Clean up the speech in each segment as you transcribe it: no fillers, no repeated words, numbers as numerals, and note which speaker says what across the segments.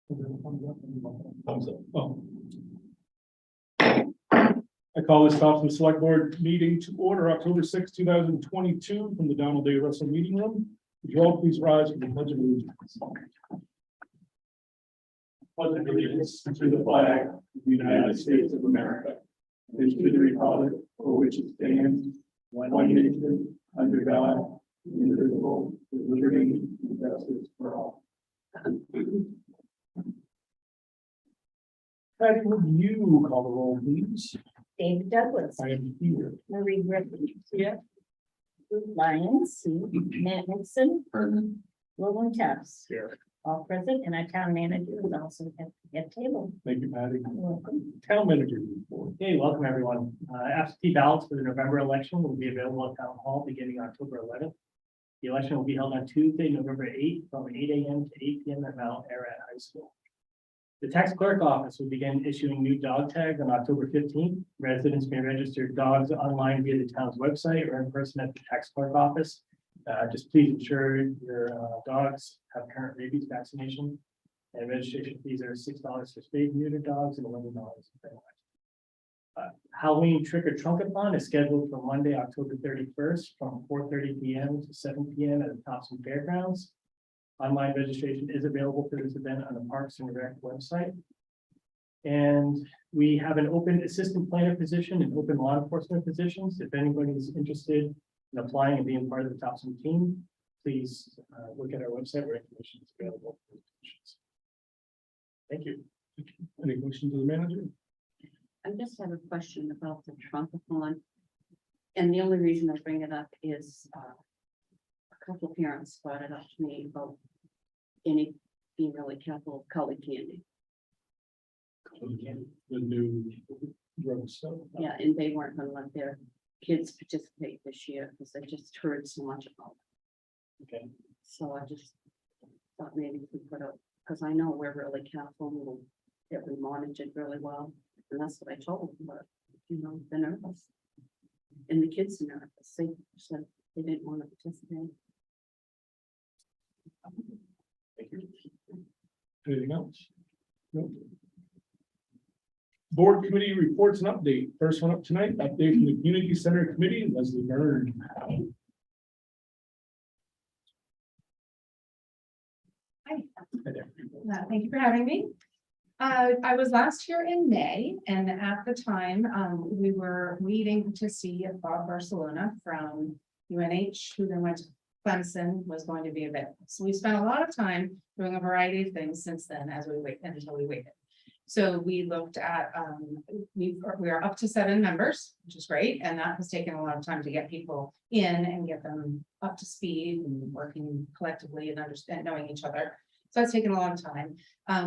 Speaker 1: Thumbs up. Oh. I call this Topsham Select Board meeting to order October 6, 2022 from the Donald Day Russell Meeting Room. Would you all please rise for the Pledge of Allegiance? Pledge of allegiance to the flag of the United States of America and to the republic for which it stands, one nation, under God, indivisible, with liberty and justice for all. Patty, would you call the roll, please?
Speaker 2: David Douglas,
Speaker 1: I am here.
Speaker 2: Marie Griffin, here. Lyons, Matt Nixon, Logan Tufts,
Speaker 1: Here.
Speaker 2: all present, and our town manager is also at table.
Speaker 1: Thank you, Patty.
Speaker 2: Welcome.
Speaker 1: Town manager report.
Speaker 3: Hey, welcome everyone. Absentee ballots for the November election will be available at Town Hall beginning October 11th. The election will be held on Tuesday, November 8th, from 8 a.m. to 8 p.m. at Mount Ararat High School. The tax clerk office will begin issuing new dog tags on October 15th. Residents may register dogs online via the town's website or in person at the tax clerk office. Just please ensure your dogs have current rabies vaccination. And registration fees are $6 for spayed and neutered dogs and $11 for feral. Halloween trick or trunk-a-thon is scheduled for Monday, October 31st from 4:30 p.m. to 7 p.m. at the Topsham Fairgrounds. Online registration is available for this event on the Parks and Rec website. And we have an open assistant planner position and open law enforcement positions. If anybody is interested in applying and being part of the Topsham team, please look at our website where information is available for positions. Thank you.
Speaker 1: Any questions of the manager?
Speaker 4: I just have a question about the trunk-a-thon. And the only reason I bring it up is a couple of parents brought it up to me about being really careful of colored candy.
Speaker 1: The new drug stuff.
Speaker 4: Yeah, and they weren't gonna let their kids participate this year because I just heard so much about it.
Speaker 1: Okay.
Speaker 4: So I just thought maybe we could put up, because I know we're really careful, that we monitored really well. And that's what I told them, but, you know, they're nervous. And the kids are nervous. They said they didn't want to participate.
Speaker 1: Thank you. Anything else? No. Board committee reports and update. First one up tonight, update from the Community Center Committee, Leslie Byrne.
Speaker 5: Hi,
Speaker 1: Hi there.
Speaker 5: thank you for having me. I was last year in May, and at the time, we were waiting to see if Bob Barcelona from UNH, who then went to Clemson, was going to be available. So we spent a lot of time doing a variety of things since then as we wait until we waited. So we looked at, we are up to 7 members, which is great. And that has taken a lot of time to get people in and get them up to speed and working collectively and understand, knowing each other. So that's taken a long time.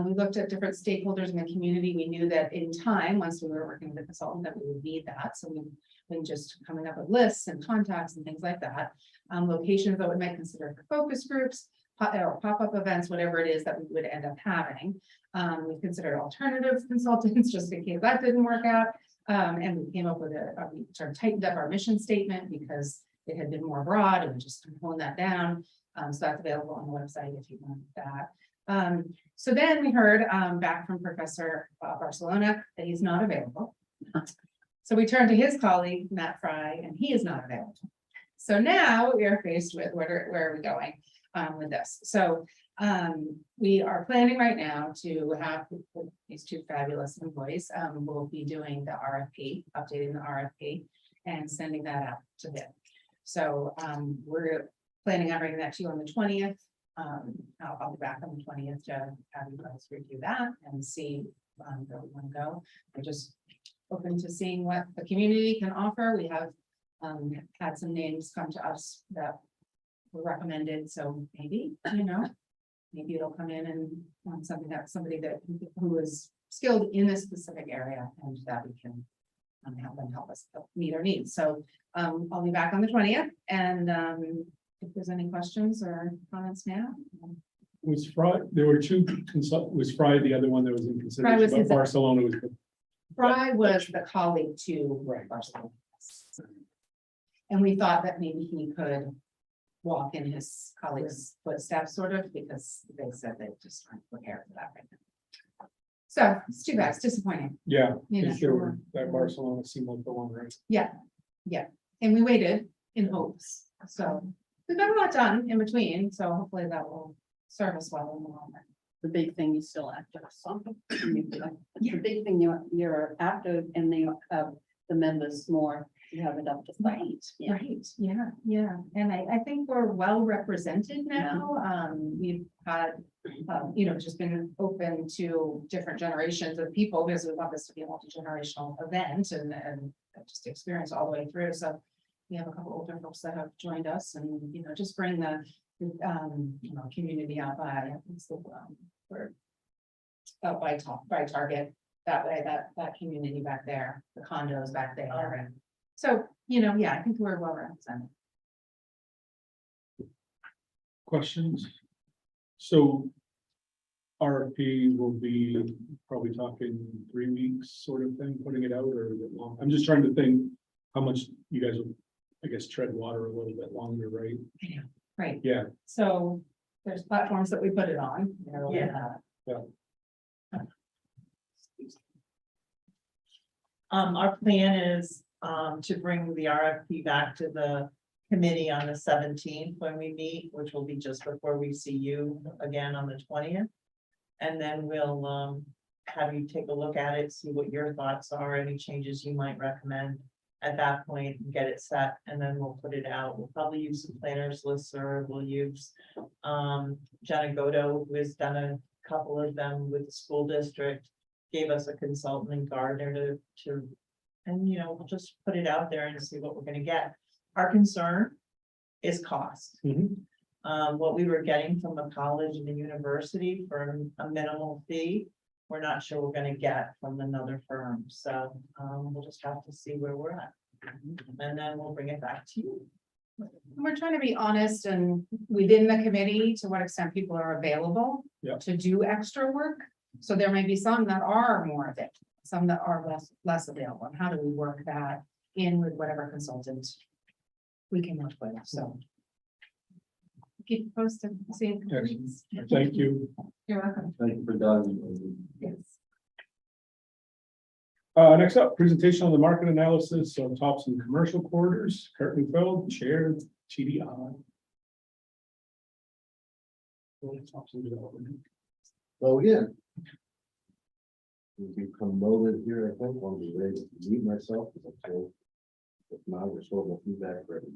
Speaker 5: We looked at different stakeholders in the community. We knew that in time, once we were working with the consultant, that we would need that. So we've been just coming up with lists and contacts and things like that. Locations that we might consider for focus groups, or pop-up events, whatever it is that we would end up having. We considered alternative consultants just in case that didn't work out. And we came up with we sort of tightened up our mission statement because it had been more broad and we just honed that down. So that's available on the website if you want that. So then we heard back from Professor Barcelona that he's not available. So we turned to his colleague, Matt Fry, and he is not available. So now we are faced with where are we going with this? So we are planning right now to have these 2 fabulous employees. We'll be doing the RFP, updating the RFP and sending that out to them. So we're planning on bringing that to you on the 20th. I'll be back on the 20th to have you guys review that and see where we want to go. We're just open to seeing what the community can offer. We have had some names come to us that were recommended, so maybe, you know, maybe it'll come in and somebody that who is skilled in this specific area, and that we can help us meet our needs. So I'll be back on the 20th, and if there's any questions or comments now.
Speaker 1: Was Fry, there were 2 was Fry the other one that was in
Speaker 5: Fry was
Speaker 1: consideration, but
Speaker 5: his-
Speaker 1: Barcelona was.
Speaker 5: Fry was the colleague to
Speaker 1: Right.
Speaker 5: Barcelona. And we thought that maybe he could walk in his colleagues' footsteps, sort of, because they said they just aren't prepared for that right now. So it's too bad, it's disappointing,
Speaker 1: Yeah,
Speaker 5: you know.
Speaker 1: sure, that Barcelona seemed like the one, right?
Speaker 5: And we waited in hopes, so we've got a lot done in between, so hopefully that will serve us well in the long run.
Speaker 4: The big thing you still have to have something. The
Speaker 5: Yeah.
Speaker 4: big thing you're after and they have the members more, you have it up to fight. Yeah.
Speaker 5: Right, yeah, and I think we're well represented now, we've had, just been open to different generations of people, because we want this to be a multi-generational event and just experience all the way through, so. We have a couple older folks that have joined us and, just bring the, community out by, it's the, we're out by Target, that way, that community back there, the condos back there, and so, yeah, I think we're well represented.
Speaker 1: Questions? So RFP will be probably talking 3 weeks sort of thing, putting it out, or is it long? I'm just trying to think how much you guys will, I guess, tread water a little bit longer, right?
Speaker 5: Right,
Speaker 1: Yeah,
Speaker 5: so there's platforms that we put it on.
Speaker 6: Our plan is, to bring the RFP back to the committee on the 17th when we meet, which will be just before we see you again on the 20th. And then we'll, have you take a look at it, see what your thoughts are, any changes you might recommend. At that point, get it set, and then we'll put it out. We'll probably use some planners listserv. We'll use Jenna Godo, who has done a couple of them with the school district, gave us a consultant and Gardner to, and we'll just put it out there and see what we're gonna get. Our concern is cost.
Speaker 1: Mhm.
Speaker 6: What we were getting from the college and the university for a minimal fee, we're not sure we're gonna get from another firm, so we'll just have to see where we're at. And then we'll bring it back to you.
Speaker 5: We're trying to be honest and within the committee to what extent people are available.
Speaker 1: Yeah.
Speaker 5: To do extra work, so there may be some that are more of it, some that are less available, and how do we work that in with whatever consultant we can work with, so. Keep you posted, see.
Speaker 1: Excellent. Thank you.
Speaker 5: You're welcome.
Speaker 7: Thank you for that.
Speaker 5: Yes.
Speaker 1: Next up, presentation on the market analysis of Topsham commercial quarters. Kurt Neufeld, Chair, TDI. Topsham Development.
Speaker 7: So again. We'll be promoted here, I think, I'll be ready to meet myself, because I'm told. If not, we're still the feedback ready.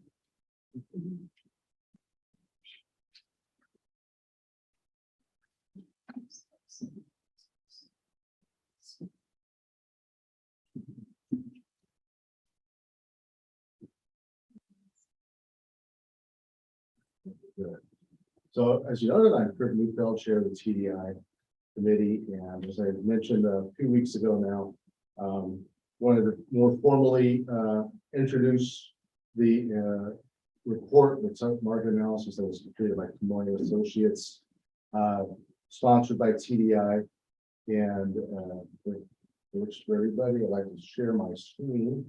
Speaker 7: Good. So as you know, I'm Kurt Neufeld, chair of the TDI committee, and as I mentioned a few weeks ago now, wanted to more formally introduce the report, the market analysis that was completed by Moines Associates, sponsored by TDI, and works for everybody. I'd like to share my screen.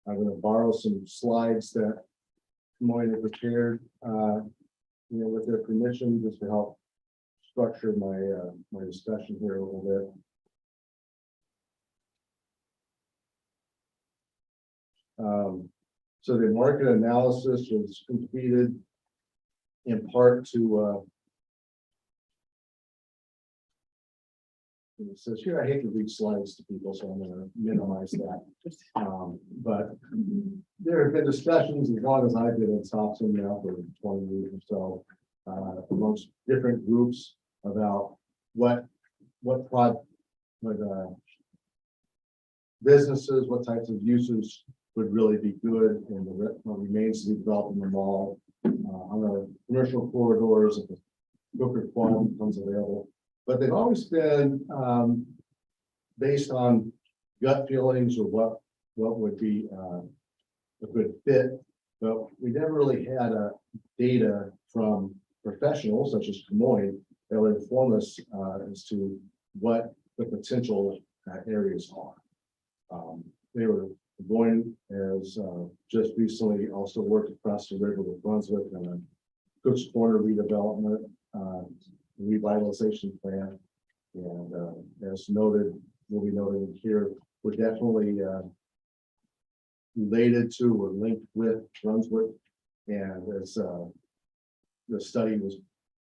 Speaker 7: I'm going to borrow some slides that Moines prepared, with their permission, just to help structure my my discussion here a little bit. So the market analysis was completed in part to it says here, I hate to read slides to people, so I'm going to minimize that. But there have been discussions as long as I've been in Topsham now for 20 years or so, amongst different groups about what businesses, what types of uses would really be good in what remains to be developed in the mall, on the commercial corridors if the Booker Quad becomes available. But they've always been based on gut feelings or what would be a good fit. But we never really had data from professionals such as Moines that would inform us as to what the potential areas are. They were going as just recently also worked across the river with Brunswick and a Cook's Corner redevelopment. revitalization plan. And as noted, will be noted here, we're definitely related to or linked with Brunswick. And as the study was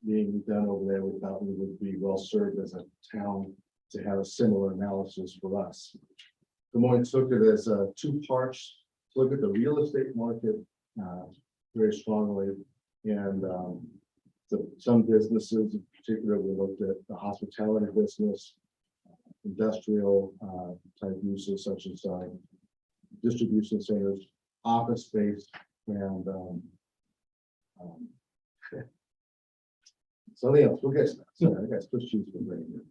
Speaker 7: being done over there, we thought we would be well served as a town to have a similar analysis for us. Des Moines took it as two parts to look at the real estate market very strongly. And some businesses in particular, we looked at the hospitality business, industrial type uses such as distribution centers, office space, and something else. We'll get to that. Sorry, I got switch sheets for right here.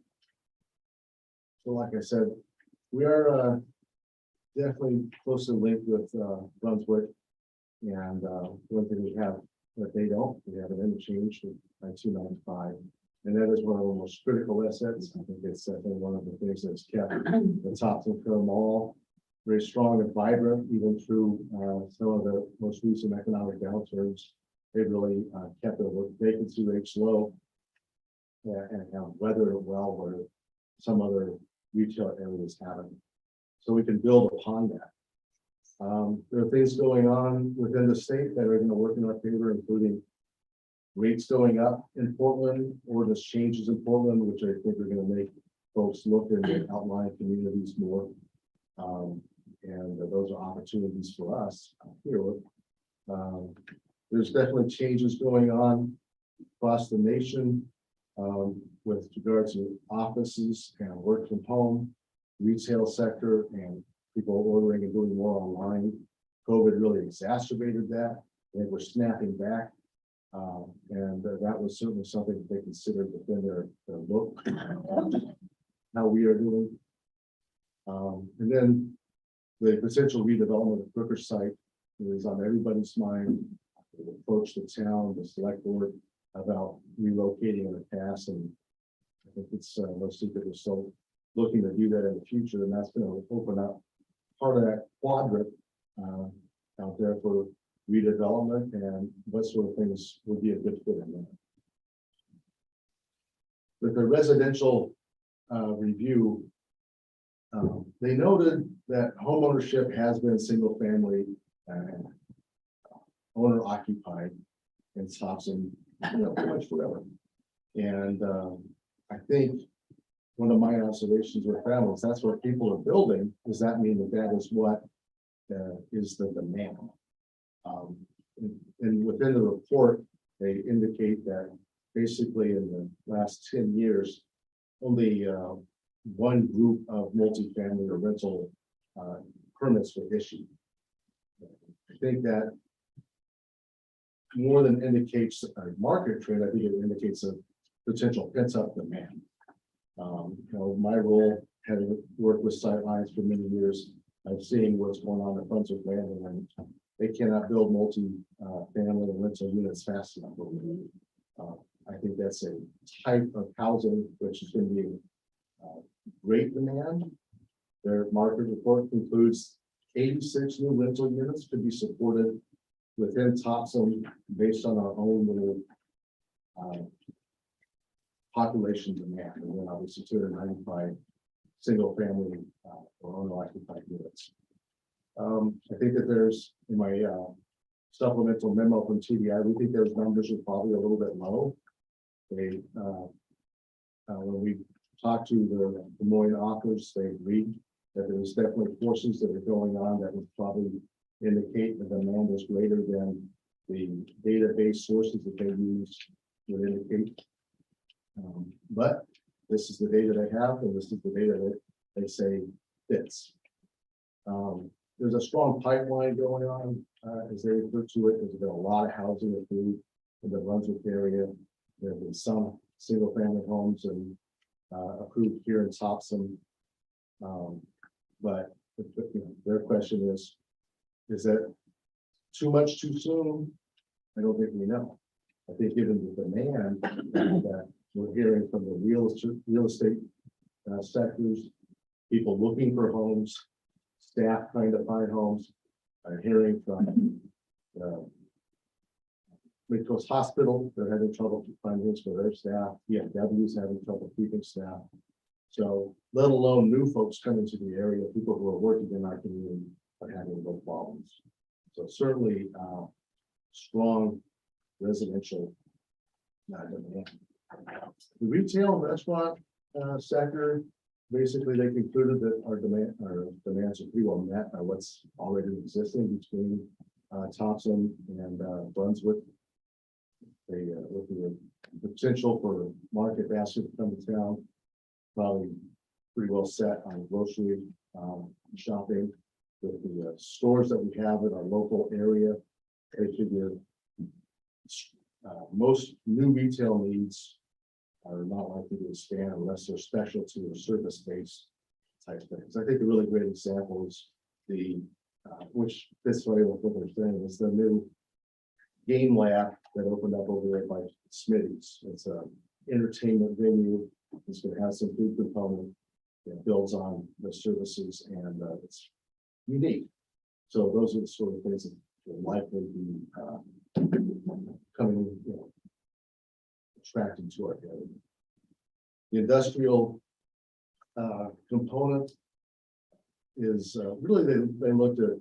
Speaker 7: So like I said, we are definitely closely linked with Brunswick. And one thing we have that they don't, we have an interchange by 295. And that is one of the most critical assets. I think it's definitely one of the things that's kept the Topsham Mall very strong and vibrant, even through some of the most recent economic downturns. They really kept the vacancy rates low and have weathered it well where some other retail areas haven't. So we can build upon that. There are things going on within the state that are going to work in our favor, including rates going up in Portland, ordinance changes in Portland, which I think are going to make folks look in the outlying communities more. And those are opportunities for us here. There's definitely changes going on across the nation with regards to offices and work from home, retail sector, and people ordering and doing more online. COVID really exacerbated that, and we're snapping back. And that was certainly something that they considered within their look, how we are doing. And then the potential redevelopment of Brooker site is on everybody's mind. We approached the town, the select board about relocating in the past, and I think it's no secret we're still looking to do that in the future, and that's going to open up part of that quadrant out there for redevelopment and what sort of things would be a good fit in that. With the residential review, they noted that homeownership has been single family owner occupied in Topsham, pretty much forever. And I think one of my observations with families, that's what people are building. Does that mean that that is what is the demand? And within the report, they indicate that basically in the last 10 years, only one group of multifamily or rental permits were issued. I think that more than indicates a market trend, I think it indicates a potential pent-up demand. My role, having worked with sightlines for many years, I've seen what's going on at Brunswick Landing, and they cannot build multi-family and rental units fast enough. I think that's a type of housing which is going to be great demand. Their market report concludes 86 new rental units could be supported within Topsham based on our own little population demand, and then obviously 295 single family or owner occupied units. I think that there's in my supplemental memo from TDI, we think those numbers are probably a little bit low. They when we talked to the Des Moines authors, they agreed that there's definitely forces that are going on that would probably indicate the demand is greater than the database sources that they use would indicate. But this is the data they have, and this is the data that they say fits. There's a strong pipeline going on, as they refer to it. There's been a lot of housing approved in the Brunswick area. There have been some single family homes and approved here in Topsham. But their question is that too much too soon? I don't think we know. I think given the demand that we're hearing from the real estate sectors, people looking for homes, staff trying to find homes, hearing from Midcoast Hospital, they're having trouble finding things for their staff. VFW is having trouble keeping staff. So let alone new folks coming to the area, people who are working in our community are having those problems. So certainly, strong residential demand. The retail and restaurant sector, basically they concluded that our demands are pretty well met by what's already existing between Topsham and Brunswick. They with the potential for market basket to come to town, probably pretty well set on grocery shopping with the stores that we have in our local area. They figure most new retail needs are not likely to expand unless they're specialty or service-based type things. I think a really great example is the, which fits right with what they're saying, is the new game lab that opened up over there by Smitty's. It's a entertainment venue. It's going to have some food component that builds on the services, and it's unique. So those are the sort of things that will likely be coming, attracted to our area. The industrial component is really they looked at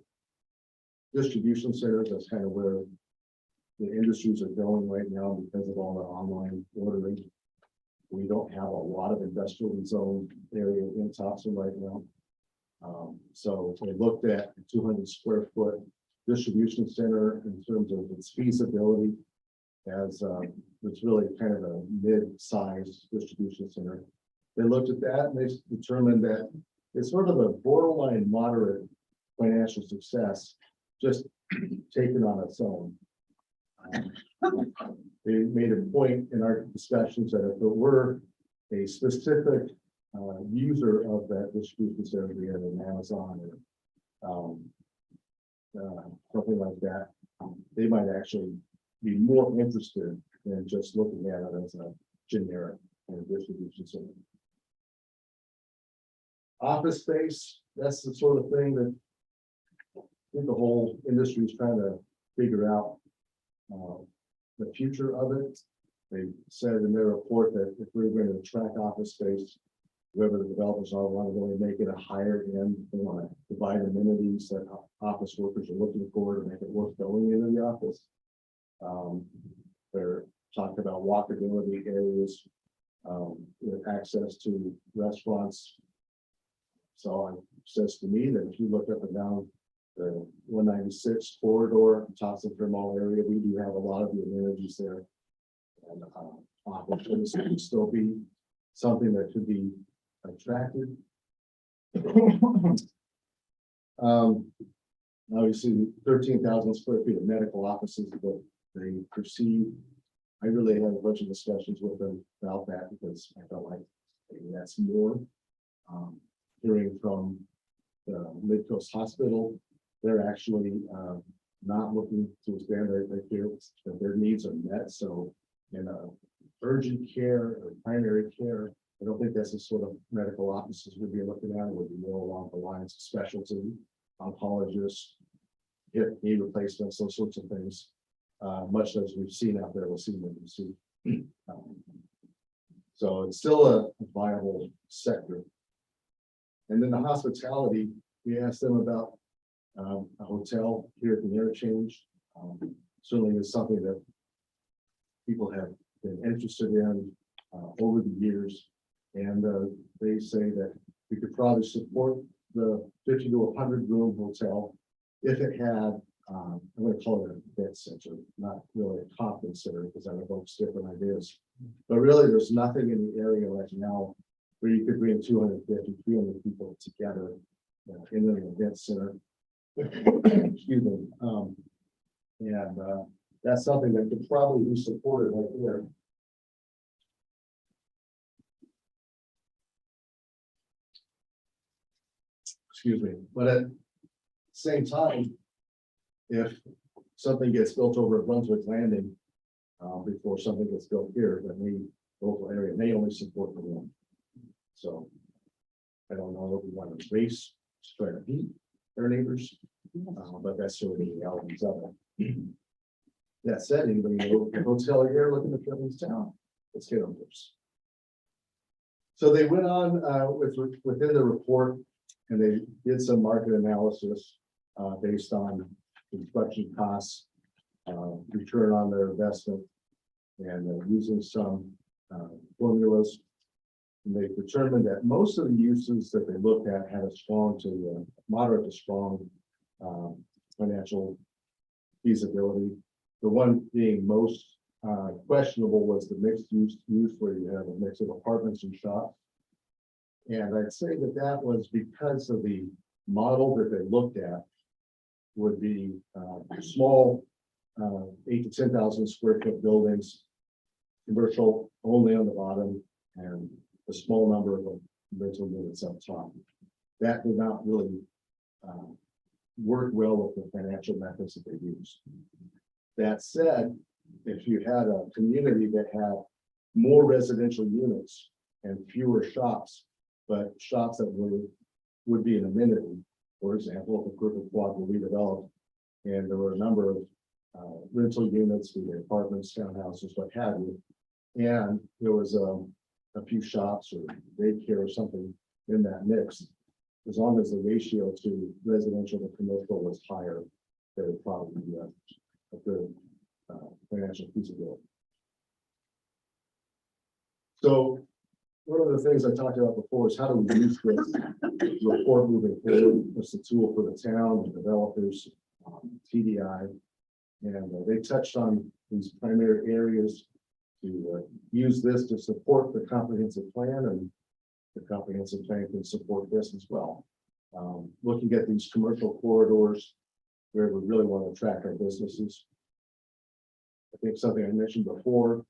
Speaker 7: distribution centers. That's kind of where the industries are going right now because of all the online ordering. We don't have a lot of industrial zone area in Topsham right now. So they looked at a 200 square foot distribution center in terms of its feasibility as it's really kind of a mid-sized distribution center. They looked at that and they determined that it's sort of a borderline moderate financial success, just taken on its own. They made a point in our discussions that if it were a specific user of that distribution center, we had an Amazon or something like that, they might actually be more interested than just looking at it as a generic distribution center. Office space, that's the sort of thing that I think the whole industry is trying to figure out the future of it. They said in their report that if we're going to attract office space, whoever the developers are want to really make it a higher end. They want to provide amenities that office workers are looking for to make it worth going into the office. They're talking about walkability areas with access to restaurants. So it says to me that if you look up and down the 196 corridor, Topsham Mall area, we do have a lot of the amenities there. And office space could still be something that could be attractive. Obviously 13,000 square feet of medical offices, but they perceive. I really had a bunch of discussions with them about that because I felt like maybe that's more. Hearing from the Midcoast Hospital, they're actually not looking to expand. They feel that their needs are met. So in urgent care or primary care, I don't think that's the sort of medical offices we'd be looking at. It would be more along the lines of specialty, oncologists, hip knee replacements, those sorts of things. Much as we've seen out there, we'll see what we see. So it's still a viable sector. And then the hospitality, we asked them about a hotel here at the interchange. Certainly is something that people have been interested in over the years. And they say that we could probably support the 50 to 100 room hotel if it had, I'm going to call it a event center, not really a conference center because that evokes different ideas. But really, there's nothing in the area right now where you could bring 250, 300 people together in an event center. Excuse me. And that's something that could probably be supported right there. Excuse me. But at the same time, if something gets built over at Brunswick Landing before something gets built here, then the local area may only support the one. So I don't know if we want to race to try to beat their neighbors, but that's sort of the realities of it. That said, anybody know the hotel here looking to fill this town? Let's get them first. So they went on within the report and they did some market analysis based on construction costs, return on their investment, and using some formulas. And they determined that most of the uses that they looked at had a strong to moderate to strong financial feasibility. The one being most questionable was the mixed use where you have a mix of apartments and shops. And I'd say that that was because of the model that they looked at would be small 8 to 10,000 square foot buildings, commercial only on the bottom, and a small number of rental units up top. That did not really work well with the financial methods that they used. That said, if you had a community that had more residential units and fewer shops, but shops that would be an amenity, for example, if a group of quad were redeveloped and there were a number of rental units, either apartments, townhouses, what have you, and there was a few shops or daycare or something in that mix, as long as the ratio to residential and commercial was higher, they would probably be a good financial feasibility. So one of the things I talked about before is how do we use this report moving forward? It's a tool for the town, the developers, TDI, and they touched on these primary areas to use this to support the comprehensive plan, and the comprehensive plan can support this as well. Looking at these commercial corridors where we really want to attract our businesses. I think something I mentioned before,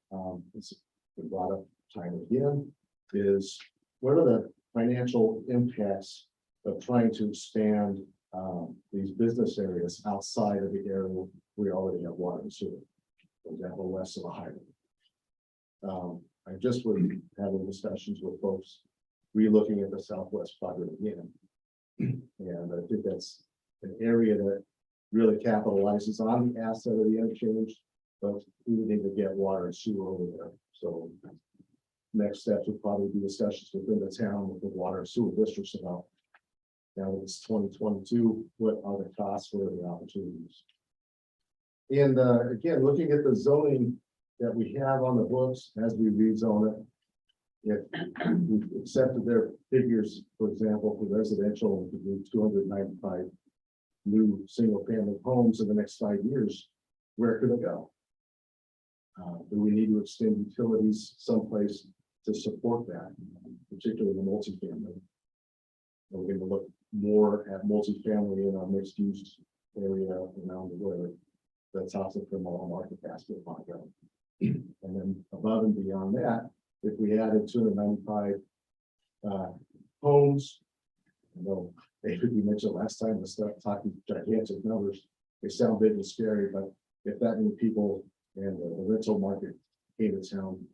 Speaker 7: it's been brought up time again, is what are the financial impacts of trying to expand these business areas outside of the area we already have water and sewer, for example, west of the highway. I just was having discussions with folks re-looking at the Southwest quadrant again. And I think that's an area that really capitalizes on the asset of the interchange, but we would need to get water and sewer over there. So next steps would probably be discussions within the town with the water and sewer districts about, now that it's 2022, what are the costs, what are the opportunities? And again, looking at the zoning that we have on the books as we rezone it, if we've accepted their figures, for example, for residential, we do 295 new single-family homes in the next 5 years, where could it go? Do we need to extend utilities someplace to support that, particularly the multifamily? We're going to look more at multifamily in our mixed-use area around where the Topsham from all market basket might go. And then above and beyond that, if we added 295 homes, I know David, you mentioned last time, we start talking gigantic numbers. They sound big and scary, but if that many people and the rental market came to town,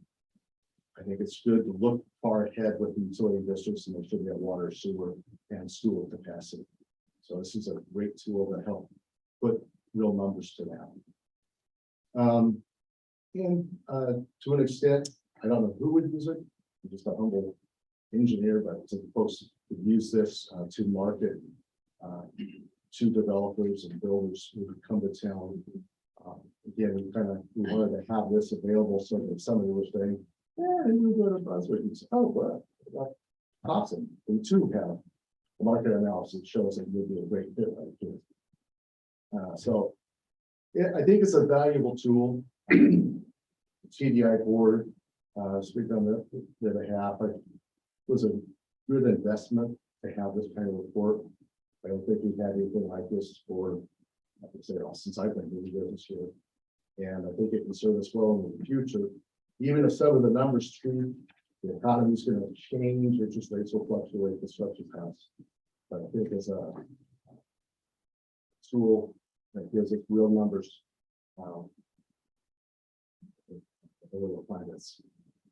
Speaker 7: I think it's good to look far ahead with the utility districts and make sure we have water, sewer, and school capacity. So this is a great tool to help put real numbers to that. And to an extent, I don't know who would use it. I'm just a humble engineer, but to folks who use this to market to developers and builders who would come to town. Again, we wanted to have this available so that somebody was saying, yeah, you go to Brunswick and say, oh, well, awesome. We too have a market analysis that shows that would be a great fit right here. So yeah, I think it's a valuable tool. TDI board, speak on their behalf, it was a good investment to have this kind of report. I don't think we've had anything like this for, I would say, since I've been doing business here. And I think it can serve us well in the future. Even if some of the numbers true, the economy is going to change, interest rates will fluctuate, construction costs. But I think it's a tool that gives us real numbers. We'll find it's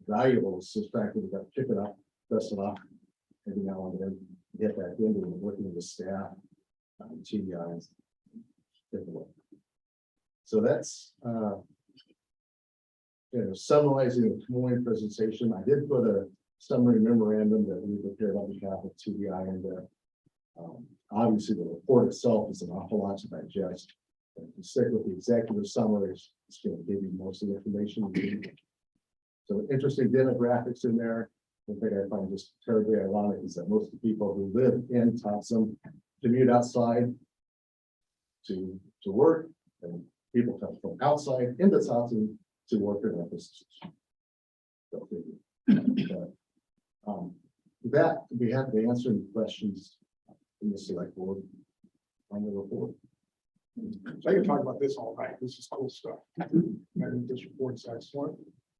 Speaker 7: valuable. It's just the fact that we've got to pick it up, dust it off every now and then, get back into it, working with the staff, TDIs. Take a look. So that's, summarizing the morning presentation. I did put a summary memorandum that we prepared on behalf of TBI in there. Obviously, the report itself is an awful lot to digest. If you stick with the executive summaries, it's going to give you most of the information you need. So interesting demographics in there. One thing I find just terribly ironic is that most of the people who live in Topsham commute outside to work, and people come from outside into Topsham to work in their businesses. So, with that, we have to answer any questions in the select board on the report.
Speaker 1: So I can talk about this all night. This is cool stuff. I think this report's excellent.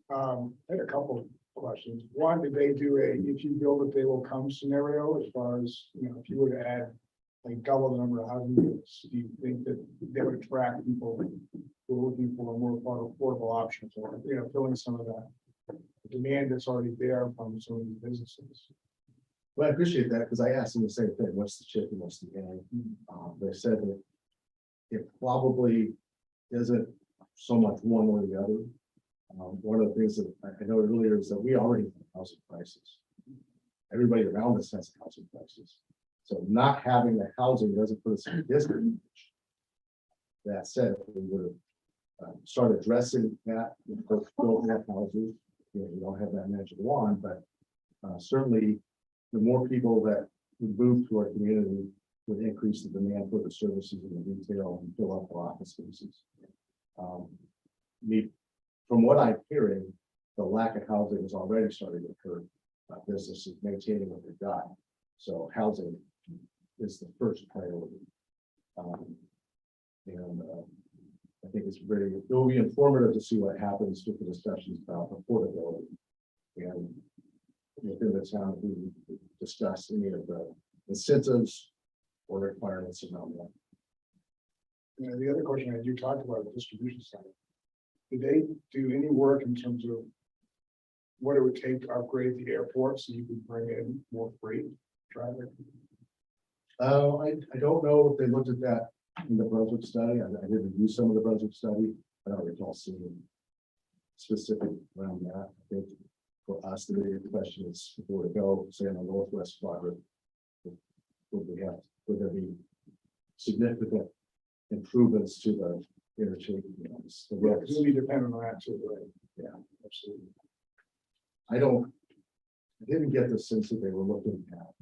Speaker 1: I had a couple of questions. One, did they do a, if you build it, they will come scenario as far as, if you were to add like double the number of housing units, do you think that they would attract people who are looking for a more affordable option for, filling some of that demand that's already there from some of these businesses?
Speaker 7: Well, I appreciate that because I asked them the same thing. What's the chicken? What's the egg? They said that it probably isn't so much one or the other. One of the things that I noted earlier is that we already have housing prices. Everybody around us has housing prices. So not having the housing doesn't put us in a disadvantage. That said, we would have started addressing that. We don't have houses. We don't have that magic wand, but certainly the more people that would move to our community would increase the demand for the services in the retail and fill up our office spaces. From what I'm hearing, the lack of housing is already starting to occur. Businesses maintaining what they've got. So housing is the first priority. I think it will be informative to see what happens with the discussions about affordability. And within the town, we discuss any of the incentives or requirements around that.
Speaker 1: The other question that you talked about, the distribution center, did they do any work in terms of what it would take to upgrade the airport so you could bring in more freight traffic?
Speaker 7: I don't know if they looked at that in the Brunswick study. I did review some of the Brunswick study. I don't recall seeing specific around that. I think for us, the bigger question is if we were to go, say, on the northwest quadrant, would there be significant improvements to the interchange? The
Speaker 1: Yeah,
Speaker 7: roads?
Speaker 1: it's really dependent on that too, right?
Speaker 7: Yeah.
Speaker 1: Absolutely.
Speaker 7: I didn't get the sense that they were looking at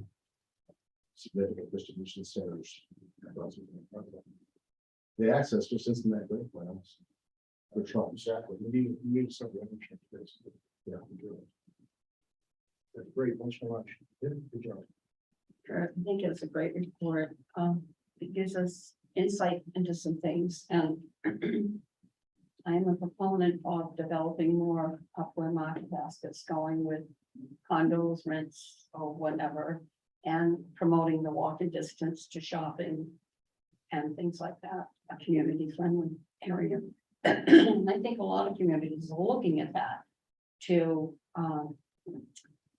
Speaker 7: significant distribution centers. The access just isn't that great for us. For trucks.
Speaker 1: Exactly. We need something.
Speaker 7: Yeah.
Speaker 1: That's great. Thanks so much. Good job.
Speaker 4: I think it's a great report. It gives us insight into some things, and I am a proponent of developing more upward market baskets, going with condos, rents, or whatever, and promoting the walking distance to shopping and things like that, a community-friendly area. And I think a lot of communities are looking at that to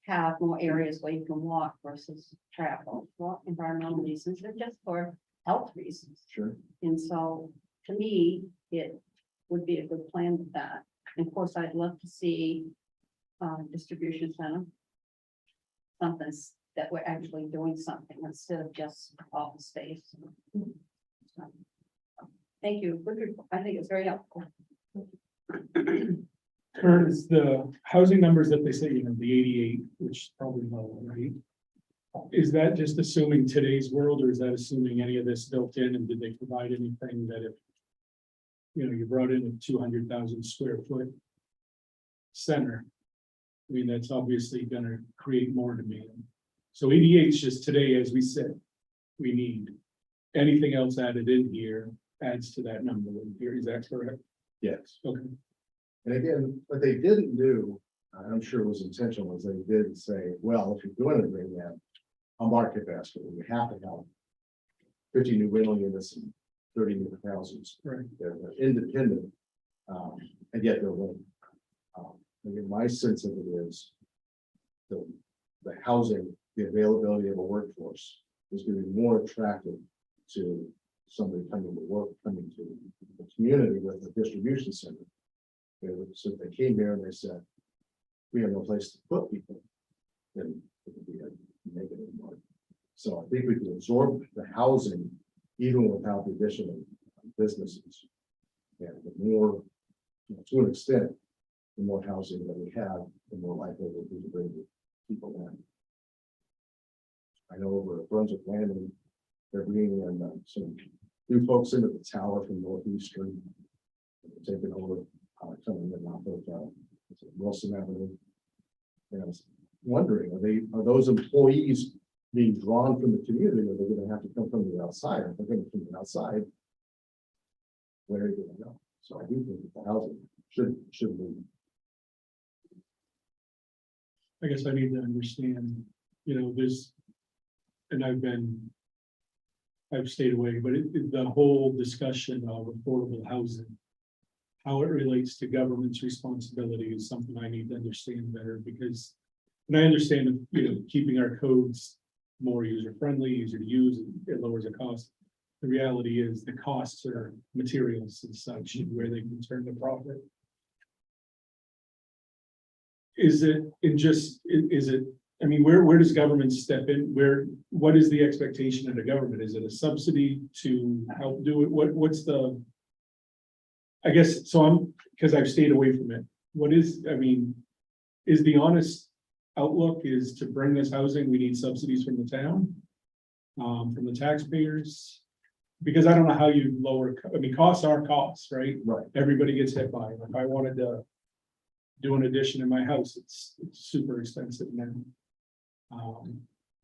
Speaker 4: have more areas where you can walk versus travel, for environmental reasons, or just for health reasons.
Speaker 7: Sure.
Speaker 4: And so, to me, it would be a good plan with that. And of course, I'd love to see distribution center. Something that we're actually doing something instead of just office space. So, thank you. Good report. I think it's very helpful.
Speaker 8: Kurt, is the housing numbers that they say, the 88, which is probably low, right? Is that just assuming today's world, or is that assuming any of this built in, and did they provide anything that if you brought in a 200,000 square foot center, I mean, that's obviously going to create more demand. So 88 is just today, as we said, we need. Anything else added in here adds to that number here. Is that correct?
Speaker 7: Yes.
Speaker 8: Okay.
Speaker 7: And again, what they didn't do, I'm sure it was intentional, was they did say, well, if you're going to bring in a market basket, we have to have 50 new rental units and 30 new houses.
Speaker 8: Right.
Speaker 7: They're independent, and yet they're winning. Again, my sense of it is the housing, the availability of a workforce is going to be more attractive to somebody coming to work, coming to the community with a distribution center. So they came here and they said, we have no place to put people. Then it would be a negative mark. So I think we can absorb the housing even without the addition of businesses. And the more, to an extent, the more housing that we have, the more likely it will be to bring people in. I know over at Brunswick Landing, they're bringing in some new folks into the tower from Northeastern. Taking over, coming in off of Wilson Avenue. And I was wondering, are those employees being drawn from the community, or they're going to have to come from the outside? If they're going to come from the outside, where are you going to go? So I do think that the housing should move.
Speaker 8: I guess I need to understand, this, and I've stayed away, but the whole discussion of affordable housing, how it relates to government's responsibility is something I need to understand better, because, and I understand, keeping our codes more user-friendly, easier to use, it lowers the cost. The reality is the costs are materials and such, and where they can turn the profit. Is it, I mean, where does government step in? What is the expectation of the government? Is it a subsidy to help do it? What's the, I guess, so because I've stayed away from it. Is the honest outlook is to bring this housing, we need subsidies from the town? From the taxpayers? Because I don't know how you lower, costs are costs, right?
Speaker 7: Right.
Speaker 8: Everybody gets hit by it. If I wanted to do an addition in my house, it's super expensive now.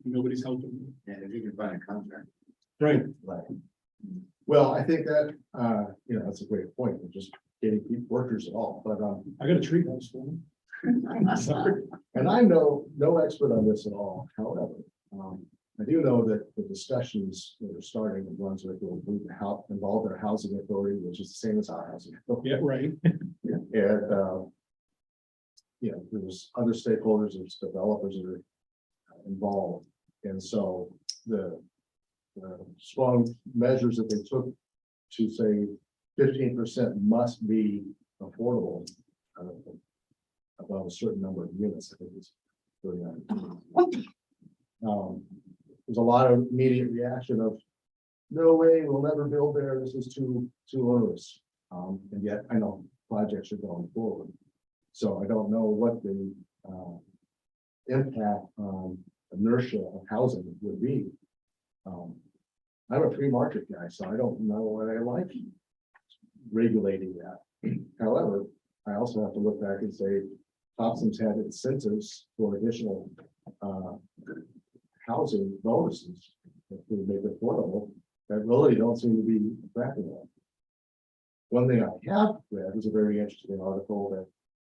Speaker 8: Nobody's helping me.
Speaker 1: And if you can find a contract.
Speaker 8: Right.
Speaker 7: Right. Well, I think that, that's a great point. We're just getting workers at all, but,
Speaker 8: I got a tree house for them. Sorry.
Speaker 7: and I'm no expert on this at all. However, I do know that the discussions that are starting in Brunswick will involve their housing authority, which is the same as our housing authority.
Speaker 8: Yeah, right.
Speaker 7: And, there's other stakeholders, there's developers that are involved. And so the strong measures that they took to say 15% must be affordable above a certain number of units, I think is really there's a lot of immediate reaction of no way, we'll never build there, this is too onerous. And yet I know projects are going forward. So I don't know what the impact on inertia of housing would be. I'm a free market guy, so I don't know what I like regulating that. However, I also have to look back and say, Topsham's had incentives for additional housing bonuses that we make affordable that really don't seem to be attracting them. One thing I have read is a very interesting article that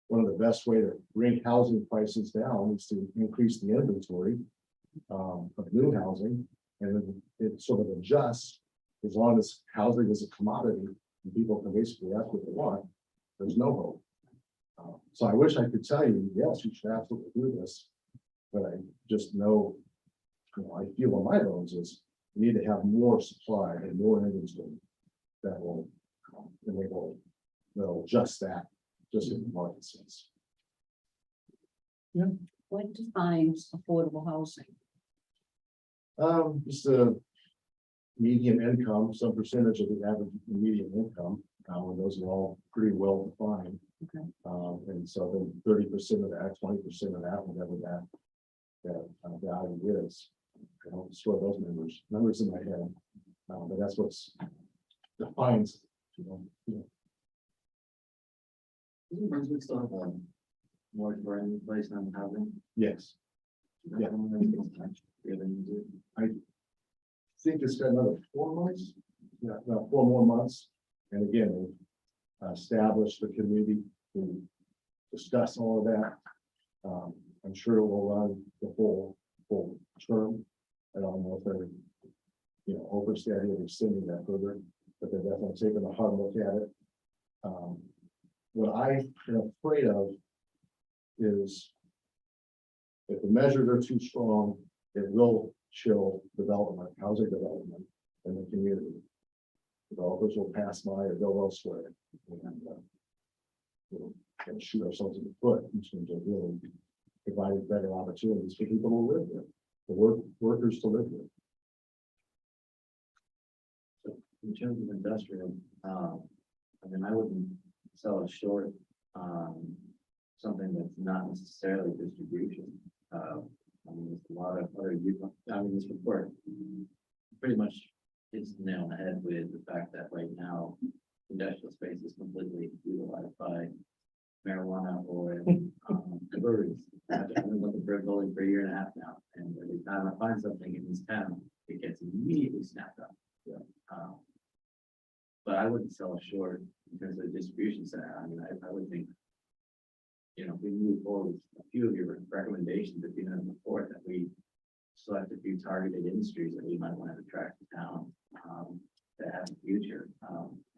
Speaker 7: one of the best way to bring housing prices down is to increase the inventory of new housing, and then it sort of adjusts as long as housing is a commodity and people can basically ask what they want. There's no hope. So I wish I could tell you, yes, you should absolutely do this, but I just know, I feel on my bones is we need to have more supply and more inventory that will enable, they'll adjust that just in the market sense.
Speaker 4: What defines affordable housing?
Speaker 7: Just a median income, some percentage of the average median income, and those are all pretty well defined.
Speaker 4: Okay.
Speaker 7: And so then 30% of that, 20% of that, whatever that value is. I don't store those numbers in my head, but that's what's defines.
Speaker 1: Doesn't Brunswick still have a moratorium in place on housing?
Speaker 7: Yes,
Speaker 1: Yeah.
Speaker 7: I think it's got another 4 months. Yeah, about 4 more months. And again, we've established the community to discuss all of that. I'm sure it will run the full term. I don't know if they're, open to the idea of extending that further, but they're definitely taking a hard look at it. What I am afraid of is if the measures are too strong, it will chill development, housing development in the community. developers will pass by or go elsewhere. And, we'll kind of shoot ourselves in the foot in terms of really providing better opportunities for people to live there, for workers to live there.
Speaker 9: In terms of industrial, I mean, I wouldn't sell it short, something that's not necessarily distribution. I mean, there's a lot of other, I mean, this report pretty much hits the nail on the head with the fact that right now, industrial space is completely utilized by marijuana or birds. I've been looking for a building for a year and a half now, and every time I find something in this town, it gets immediately snapped up. But I wouldn't sell it short in terms of the distribution center. I mean, I would think, you know, if we move forward with a few of your recommendations, if you know before that we select a few targeted industries that we might want to attract to town, that have a future,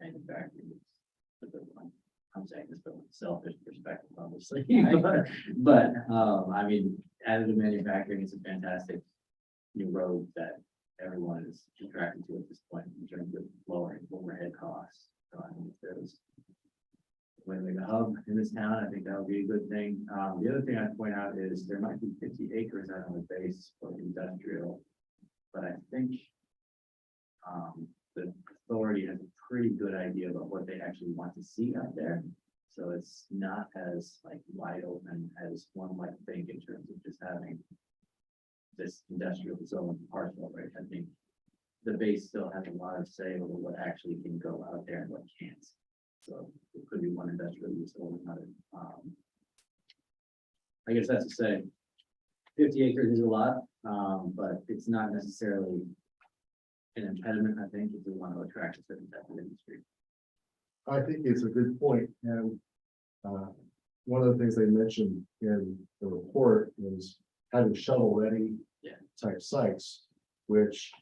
Speaker 9: manufacturing. is a good one. I'm saying this from a selfish perspective, obviously, but I mean, additive manufacturing is a fantastic new road that everyone is attracted to at this point in terms of lowering overhead costs. So I mean, if there's when we hub in this town, I think that would be a good thing. The other thing I'd point out is there might be 50 acres out on the base for industrial, but I think the authority has a pretty good idea about what they actually want to see out there. So it's not as like wide open as one might think in terms of just having this industrial zone parcel, right? I think the base still has a lot of say over what actually can go out there and what can't. So it could be one industrial use or another. I guess that's to say 50 acres is a lot, but it's not necessarily an impediment, I think, if we want to attract a certain type of industry.
Speaker 7: I think it's a good point, and one of the things they mentioned in the report is having shovel-ready type sites, which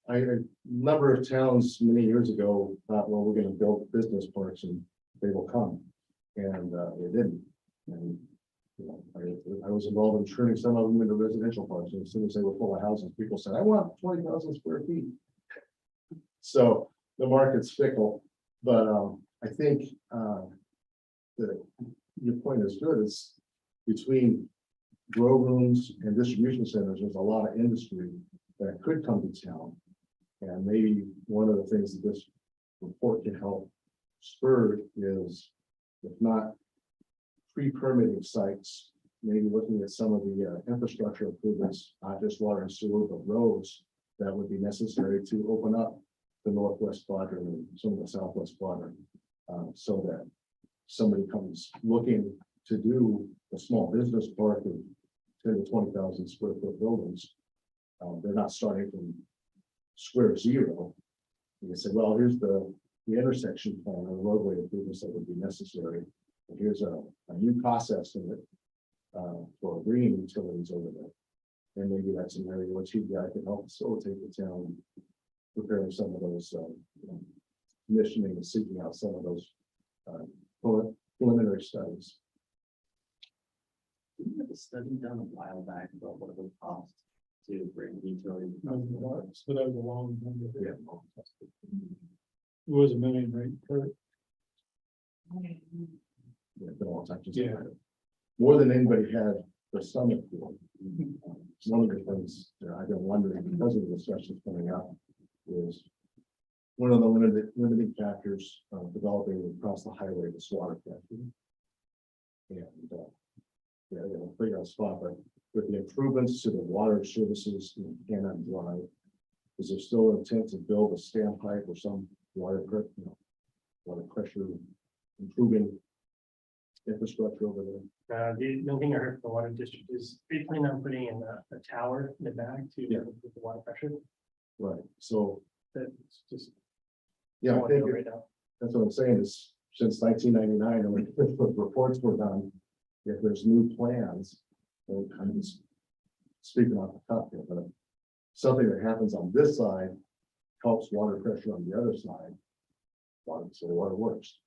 Speaker 7: a number of towns many years ago thought, well, we're going to build business parks and they will come, and they didn't. And you know, I was involved in turning some of them into residential parks, and as soon as they were full of houses, people said, I want 20,000 square feet. So the market's fickle, but I think your point is good. It's between grow rooms and distribution centers, there's a lot of industry that could come to town. And maybe one of the things that this report can help spur is, if not pre-permitting sites, maybe looking at some of the infrastructure improvements, not just water and sewer, but roads that would be necessary to open up the northwest quadrant and some of the southwest quadrant, so that somebody comes looking to do a small business park of 10 to 20,000 square foot buildings. They're not starting from square zero. You can say, well, here's the intersection plan or roadway improvements that would be necessary. And here's a new cost estimate for green utilities over there. And maybe that's an area where TBI can help facilitate the town preparing some of those commissioning and seeking out some of those preliminary studies.
Speaker 9: Didn't you have a study done a while back about what it would cost to bring utilities?
Speaker 8: So that was a long time ago.
Speaker 7: Yeah.
Speaker 8: It was $1 million, right? Kurt?
Speaker 7: Yeah, been a long time since
Speaker 8: Yeah.
Speaker 7: I had it. More than anybody had the stomach for. It's one of the things that I've been wondering, because of the discussions coming up, is one of the limiting factors of developing across the highway is water capture. And yeah, they'll figure out a spot, but with the improvements to the water services in Cannon Drive, is there still intent to build a standpipe or some water pressure improving infrastructure over there?
Speaker 3: The only thing I heard from the water district is they plan on putting in a tower in the back to improve the water pressure.
Speaker 7: Right, so
Speaker 3: That's just.
Speaker 7: yeah, I think
Speaker 3: right now.
Speaker 7: that's what I'm saying is since 1999, when the reports were done, if there's new plans, well, I'm just speaking off the cuff here, but something that happens on this side helps water pressure on the other side. So the water works.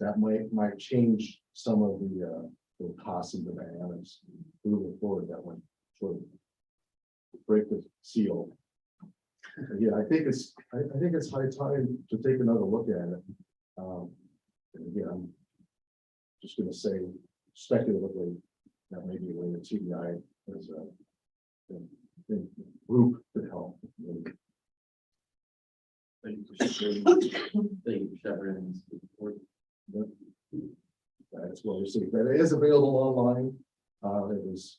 Speaker 7: That might change some of the costs and the dynamics moving forward. That would sort of break the seal. Yeah, I think it's I think it's high time to take another look at it. And again, I'm just gonna say speculatively, that maybe a way the TBI as a group could help.
Speaker 9: Thank you for sharing. Thank you for sharing.
Speaker 7: That's what we're seeing. That is available online. It was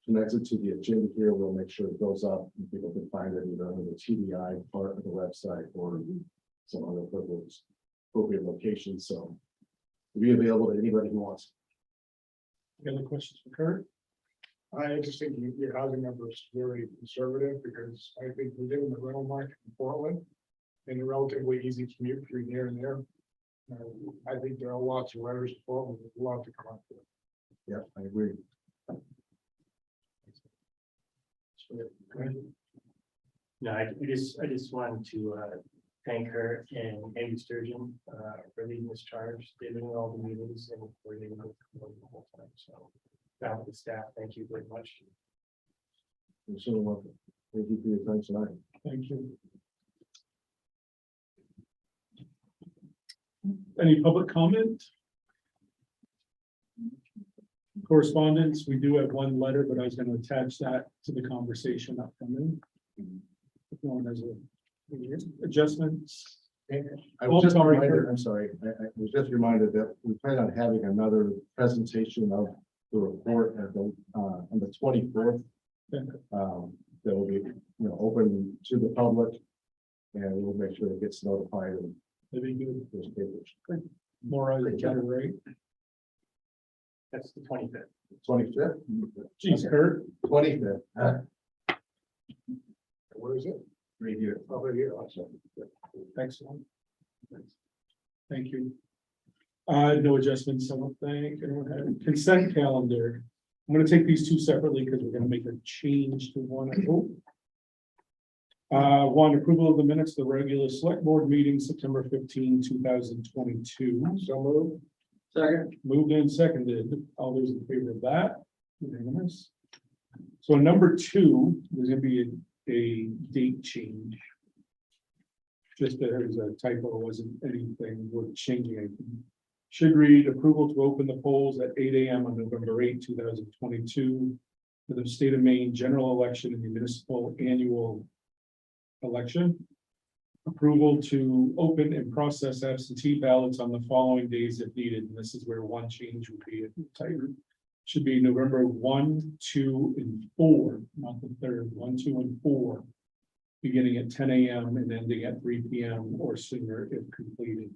Speaker 7: connected to the agenda here. We'll make sure it goes up and people can find it either on the TDI part of the website or some other appropriate locations. So it'll be available to anybody who wants.
Speaker 8: Any other questions for Kurt?
Speaker 1: I just think your housing number is very conservative because I think we live in the rental market in Portland. And a relatively easy commute between here and there. I think there are lots of letters to Portland, there's a lot to come up with.
Speaker 7: Yeah, I agree.
Speaker 3: No, I just wanted to thank her and Amy Sturgeon for leading this charge. They've been in all the meetings and coordinating with the whole time. So, now with the staff, thank you very much.
Speaker 7: You're so welcome. Thank you for your time tonight.
Speaker 8: Thank you. Any public comment? Correspondence, we do have one letter, but I was gonna attach that to the conversation upcoming. If no one has any adjustments.
Speaker 7: I was just
Speaker 8: sorry,
Speaker 7: reminded,
Speaker 8: Kurt.
Speaker 7: I'm sorry, I was just reminded that we plan on having another presentation of the report at the, on the 24th. That will be, open to the public. And we'll make sure it gets notified and
Speaker 8: That'd be good.
Speaker 7: those papers.
Speaker 8: More out of the right?
Speaker 3: That's the 25th.
Speaker 7: 25th?
Speaker 8: Geez, Kurt.
Speaker 7: 25th.
Speaker 1: Where is it?
Speaker 7: Right here.
Speaker 1: Over here also.
Speaker 8: Excellent. Thank you. No adjustments, I don't think. I don't have consent calendar. I'm gonna take these two separately because we're gonna make a change to one, I hope. One, approval of the minutes, of the regular select board meeting, September 15, 2022.
Speaker 1: So moved.
Speaker 9: Second.
Speaker 8: Moved and seconded. All those in favor of that? Unanimous. So number two, there's gonna be a date change. Just that there's a typo, wasn't anything worth changing anything. Should read approval to open the polls at 8 AM on November 8, 2022. For the state of Maine general election and the municipal annual election. Approval to open and process absentee ballots on the following days if needed. And this is where one change would be tighter. Should be November 1, 2, and 4, not the third, 1, 2, and 4. Beginning at 10 AM and ending at 3 PM or sooner if completed.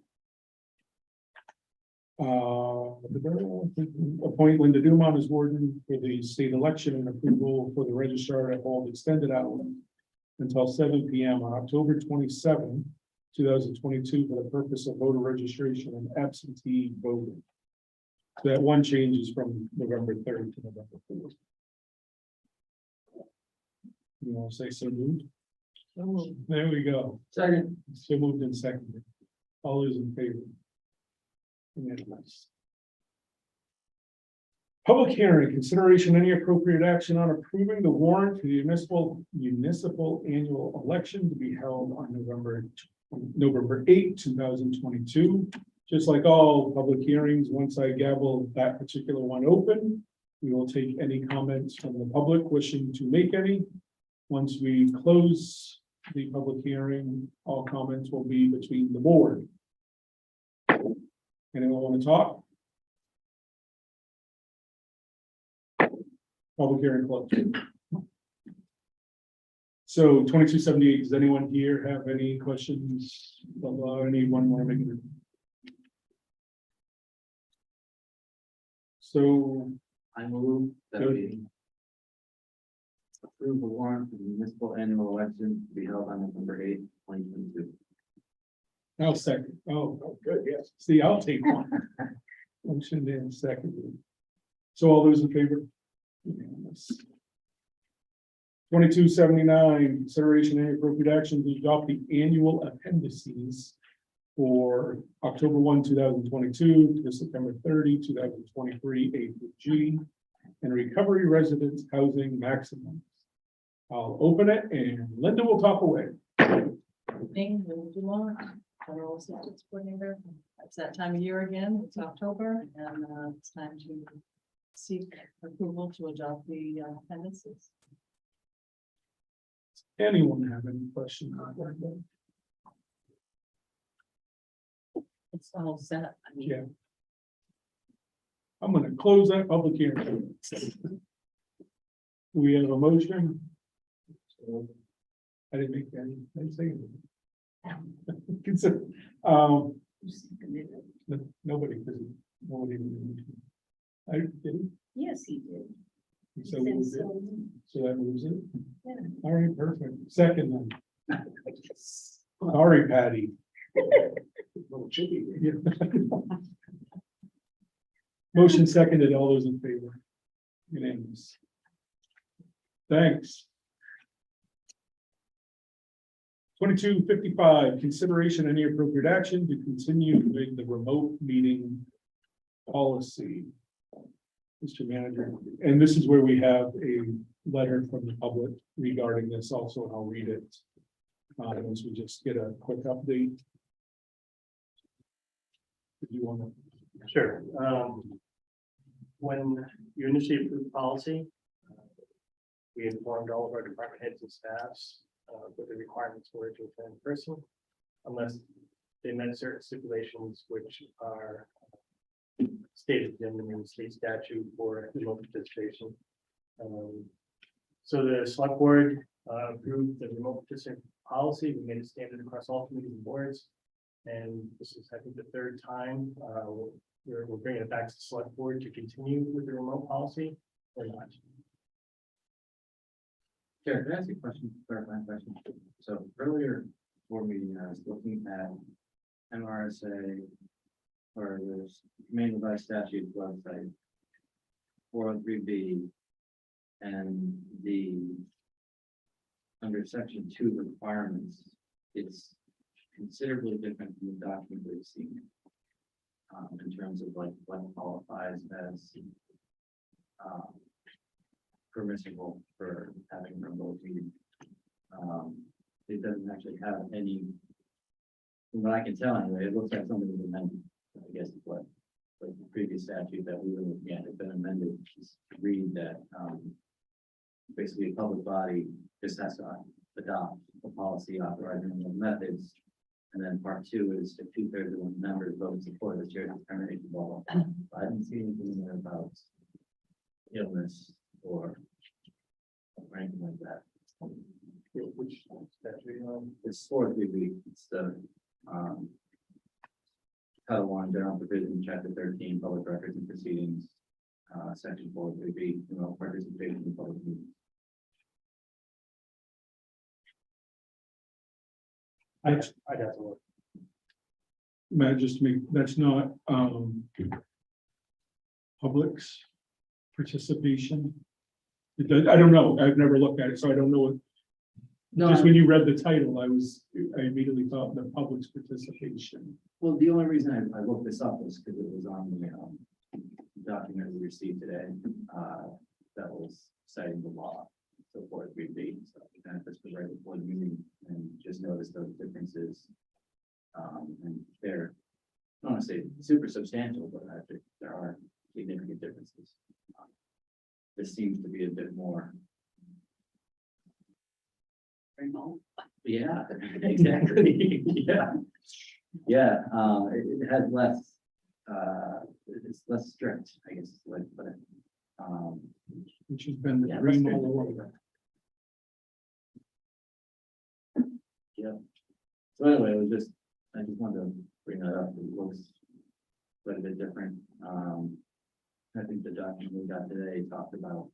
Speaker 8: Appoint Linda Dumont as warden for the state election and approval for the registrar to hold extended hours until 7 PM on October 27, 2022 for the purpose of voter registration and absentee voting. So that one change is from November 3rd to November 4th. You want to say so moved? There we go.
Speaker 9: Second.
Speaker 8: So moved and seconded. All those in favor? Unanimous. Public hearing, consideration, any appropriate action on approving the warrant for the municipal annual election to be held on November 8, 2022. Just like all public hearings, once I gavel that particular one open, we will take any comments from the public wishing to make any. Once we close the public hearing, all comments will be between the board. Anyone want to talk? Public hearing closed. So 2278, does anyone here have any questions? Anyone want to make it? So
Speaker 9: I move that we approve the warrant for the municipal annual election to be held on November 8, 2022.
Speaker 8: I'll second. Oh,
Speaker 1: Good, yes.
Speaker 8: see, I'll take one. Motion in second. So all those in favor? Unanimous. 2279, consideration and appropriate action to adopt the annual appendices for October 1, 2022 to September 30, 2023, A through G, and recovery residence housing maximum. I'll open it and Linda will talk away.
Speaker 6: Thing, we'll do more. General Assistance Coordinator. It's that time of year again. It's October and it's time to seek approval to adopt the appendices.
Speaker 8: Anyone have any questions?
Speaker 4: It's all set. I mean,
Speaker 8: Yeah. I'm gonna close that public hearing. We have a motion. I didn't make any, I didn't say anything. Consider, nobody, nobody. I did.
Speaker 2: Yes, he did.
Speaker 8: So moves it.
Speaker 2: So,
Speaker 8: So that moves it.
Speaker 2: yeah.
Speaker 8: All right, perfect. Second then. Sorry, Patty. Yeah. Motion seconded, all those in favor? Unanimous. Thanks. 2255, consideration any appropriate action to continue with the remote meeting policy. Mr. Manager, and this is where we have a letter from the public regarding this also, and I'll read it. Once we just get a quick update. If you want to.
Speaker 3: Sure. When you initially approved policy, we informed all of our department heads and staffs what the requirements were to attend in person, unless they met certain stipulations which are stated in the Maine state statute for remote participation. So the select board approved the remote participation policy. We made it standard across all committees and boards. And this is, I think, the third time we're bringing it back to the select board to continue with the remote policy or not.
Speaker 9: Chair, can I ask you a question, clarifying question? So earlier board meeting, I was looking at MRSA or the Maine Revised Statute website, 403B, and the under section 2 requirements, it's considerably different from the document we've seen in terms of like what qualifies as permissible for having a remote meeting. It doesn't actually have any, from what I can tell anyway, it looks like something was amended. I guess what the previous statute that we were looking at has been amended to read that basically a public body just has to adopt a policy authorizing the methods. And then part 2 is if 2/3 of the members vote in support of the chair's determination. I didn't see anything in there about illness or anything like that.
Speaker 3: Which statute?
Speaker 9: It's 403B. It's the Title 1 General Provision, Chapter 13, Public Records and Proceedings, Section 403B, participation in public meetings.
Speaker 3: I'd have to look.
Speaker 8: Matt, just to make, that's not public's participation. It does, I don't know, I've never looked at it, so I don't know what.
Speaker 9: No,
Speaker 8: Just when you read the title, I immediately thought the public's participation.
Speaker 9: well, the only reason I looked this up was because it was on the document we received today that was citing the law. So 403B, so the benefits was right before the meeting, and just noticed those differences. And they're, I don't want to say super substantial, but I think there are significant differences. This seems to be a bit more.
Speaker 4: remote.
Speaker 9: Yeah, exactly. Yeah. It has less, it's less strict, I guess, is the way to put it.
Speaker 8: Which has been the
Speaker 9: Yeah,
Speaker 8: dream
Speaker 9: that's
Speaker 8: all
Speaker 9: good.
Speaker 8: along.
Speaker 9: So anyway, I just wanted to bring that up. It looks quite a bit different. I think the document we got today talked about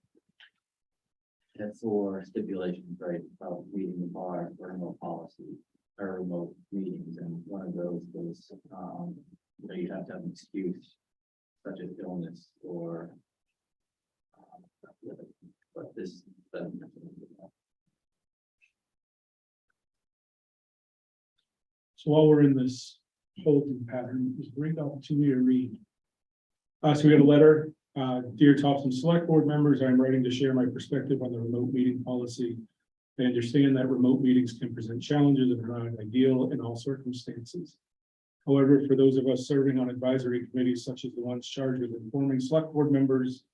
Speaker 9: that 4 stipulations, right, about meeting the bar for remote policy or remote meetings, and one of those was, you have to have an excuse such as illness or but this doesn't mention any of that.
Speaker 8: So while we're in this holding pattern, it's a great opportunity to read. So we got a letter, dear Topsham Select Board members, I'm writing to share my perspective on the remote meeting policy. I understand that remote meetings can present challenges and are not ideal in all circumstances. However, for those of us serving on advisory committees such as the ones charged with informing select board members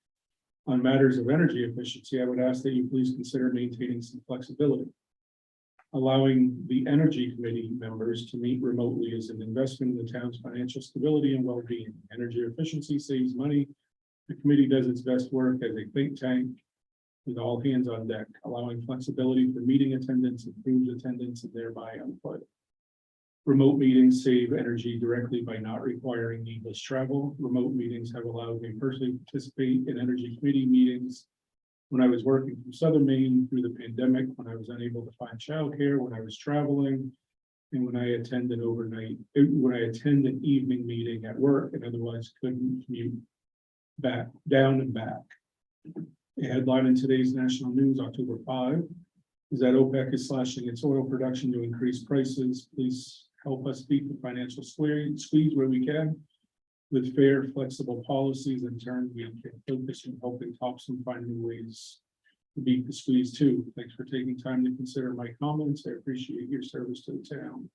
Speaker 8: on matters of energy efficiency, I would ask that you please consider maintaining some flexibility. Allowing the energy committee members to meet remotely is an investment in the town's financial stability and well-being. Energy efficiency saves money. The committee does its best work as a think tank with all hands on deck. Allowing flexibility for meeting attendance improves attendance and thereby output. Remote meetings save energy directly by not requiring needless travel. Remote meetings have allowed me personally to participate in energy committee meetings when I was working from Southern Maine through the pandemic, when I was unable to find childcare, when I was traveling, and when I attend an evening meeting at work and otherwise couldn't commute down and back. A headline in today's national news, October 5, is that OPEC is slashing its oil production to increase prices. Please help us beat the financial squeeze where we can. With fair, flexible policies, in turn, we can focus on helping Topsham find new ways to beat the squeeze too. Thanks for taking time to consider my comments. I appreciate your service to the town.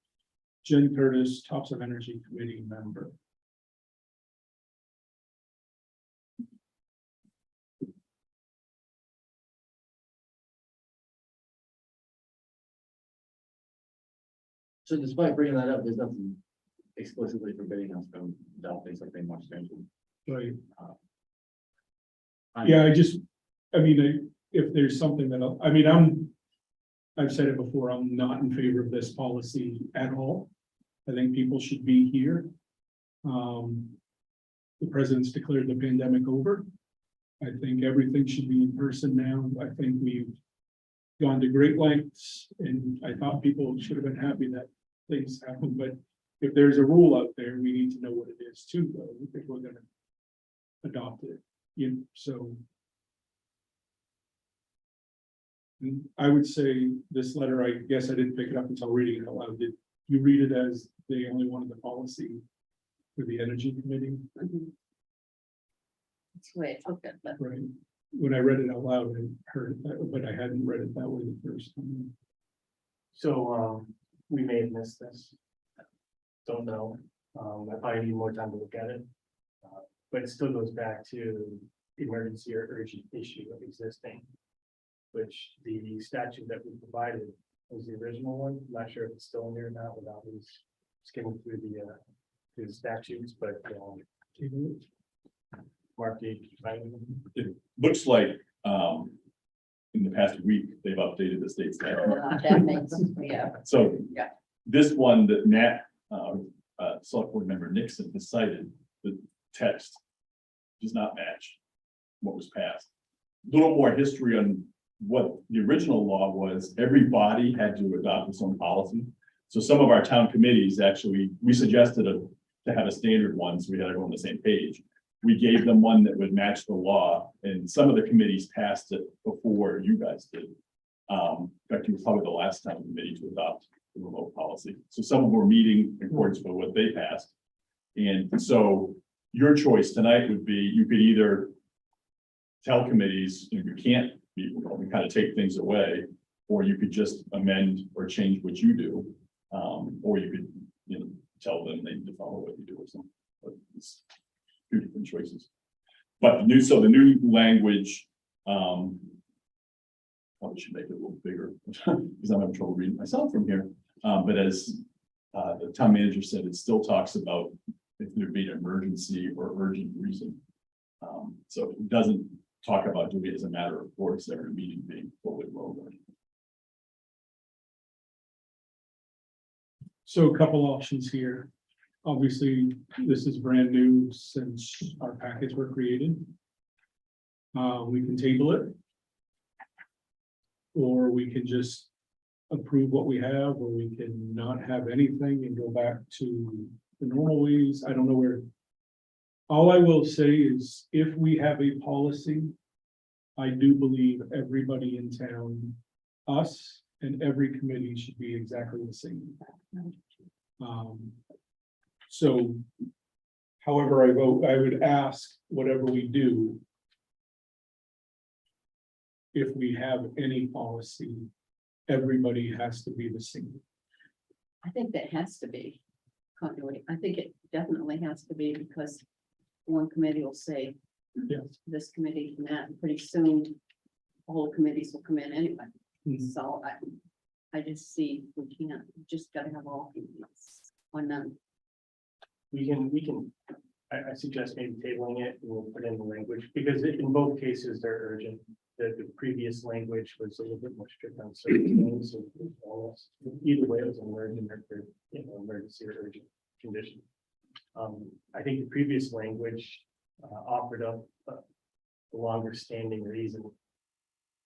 Speaker 8: Jen Curtis, Topsham Energy Committee member.
Speaker 9: So despite bringing that up, there's nothing explicitly forbidding us from adopting something more stringent.
Speaker 8: Right.
Speaker 9: I-
Speaker 8: Yeah, if there's something that, I've said it before, I'm not in favor of this policy at all. I think people should be here. The president's declared the pandemic over. I think everything should be in person now. I think we've gone to great lengths, and I thought people should have been happy that things happen, but if there's a rule out there, we need to know what it is too, though, if we're gonna adopt it, so. I would say this letter, I guess I didn't pick it up until reading it out loud. Did you read it as they only wanted the policy for the energy committee?
Speaker 4: Mhm. That's the way I took it, but
Speaker 8: Right. When I read it out loud, I heard that, but I hadn't read it that way the first time.
Speaker 3: So, we may have missed this. Don't know. I probably need more time to look at it. But it still goes back to emergency or urgent issue of existing, which the statute that we provided was the original one. I'm not sure if it's still in there or not without me skimming through the statutes, but, Mark,
Speaker 10: It looks like, in the past week, they've updated the state statute.
Speaker 4: that makes, yeah.
Speaker 10: So.
Speaker 4: Yeah.
Speaker 10: This one that Nat, select board member Nixon has cited, the text does not match what was passed. A little more history on what the original law was. Every body had to adopt its own policy. So some of our town committees, actually, we suggested to have a standard one, so we had everyone on the same page. We gave them one that would match the law, and some of the committees passed it before you guys did. In fact, you were probably the last town committee to adopt the remote policy. So some of them were meeting in accordance with what they passed. And so your choice tonight would be, you could either tell committees, you can't, we kind of take things away, or you could just amend or change what you do. Or you could, tell them they need to follow what you do or something. But it's two different choices. But the new language, probably should make it a little bigger because I'm having trouble reading myself from here. But as the town manager said, it still talks about if there be an emergency or urgent reason. So it doesn't talk about doing it as a matter of course, every meeting being fully enrolled.
Speaker 8: So a couple options here. Obviously, this is brand new since our packets were created. We can table it. Or we can just approve what we have, or we can not have anything and go back to the normal ways. I don't know where. All I will say is if we have a policy, I do believe everybody in town, us and every committee should be exactly the same. So however I vote, I would ask whatever we do, if we have any policy, everybody has to be the same?
Speaker 4: I think that has to be continuity. I think it definitely has to be because one committee will say,
Speaker 8: Yes.
Speaker 4: this committee and that, and pretty soon all committees will come in anyway.
Speaker 8: Mhm.
Speaker 4: So I just see we can't, we just gotta have all committees or none.
Speaker 3: We can, I suggest maybe tabling it, and we'll put in the language, because in both cases, they're urgent. The previous language was a little bit more strict on certain things, and almost, either way, it was an emergent, or, emergency or urgent condition. I think the previous language offered up a longer standing reason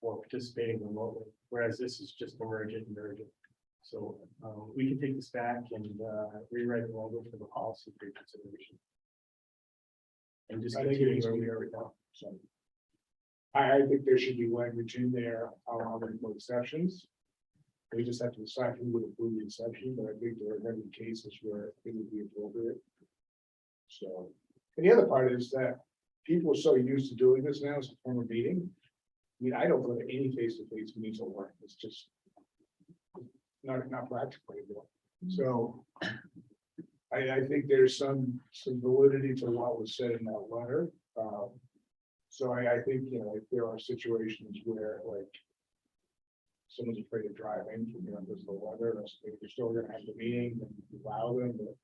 Speaker 3: for participating remotely, whereas this is just emergent and urgent. So we can take this back and rewrite the language for the policy for consideration. And just
Speaker 1: I think it
Speaker 3: continue
Speaker 1: needs
Speaker 3: where
Speaker 1: to
Speaker 3: we
Speaker 1: be
Speaker 3: are right now.
Speaker 1: So. I think there should be language in there, for exceptions. We just have to decide who would approve the exception, but I think there are many cases where it would be appropriate. So, and the other part is that people are so used to doing this now as a form of meeting. I mean, I don't go to any face-to-face meetings at work, it's just not practical anymore. So I think there's some validity to what was said in that letter. So I think, if there are situations where like someone's afraid of driving, because of the weather, if you're still gonna have the meeting, then allow them, but,